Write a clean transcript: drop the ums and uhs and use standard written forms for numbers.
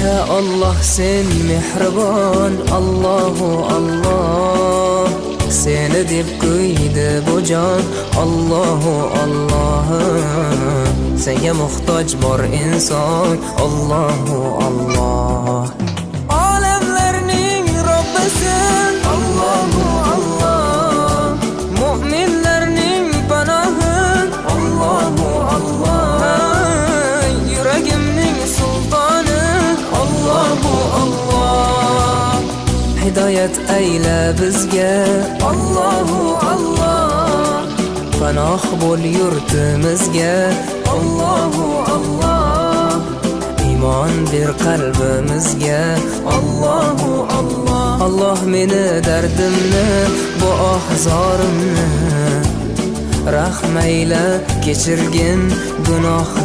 Ya Allah sen mehribon, Allahu Allah. Seni deb qo'ydi bu jon, Allahu Allah. Senga muhtoj bor inson, Allahu Allah. Olamlarning Robbisin, Allahu Allah. Mu'minlarning panohin, Allahu Allah. Yuragimning sultoni, Allahu Allah. Hidoyat ayla bizga, Allahu Allah. Panoh bo'l yurtimizga, Allahu Allah. Iymon ber qalbimizga, Allahu Allah. Allah meni dardimni, bu ohzorimni rahmayla kechirgin gunohlar.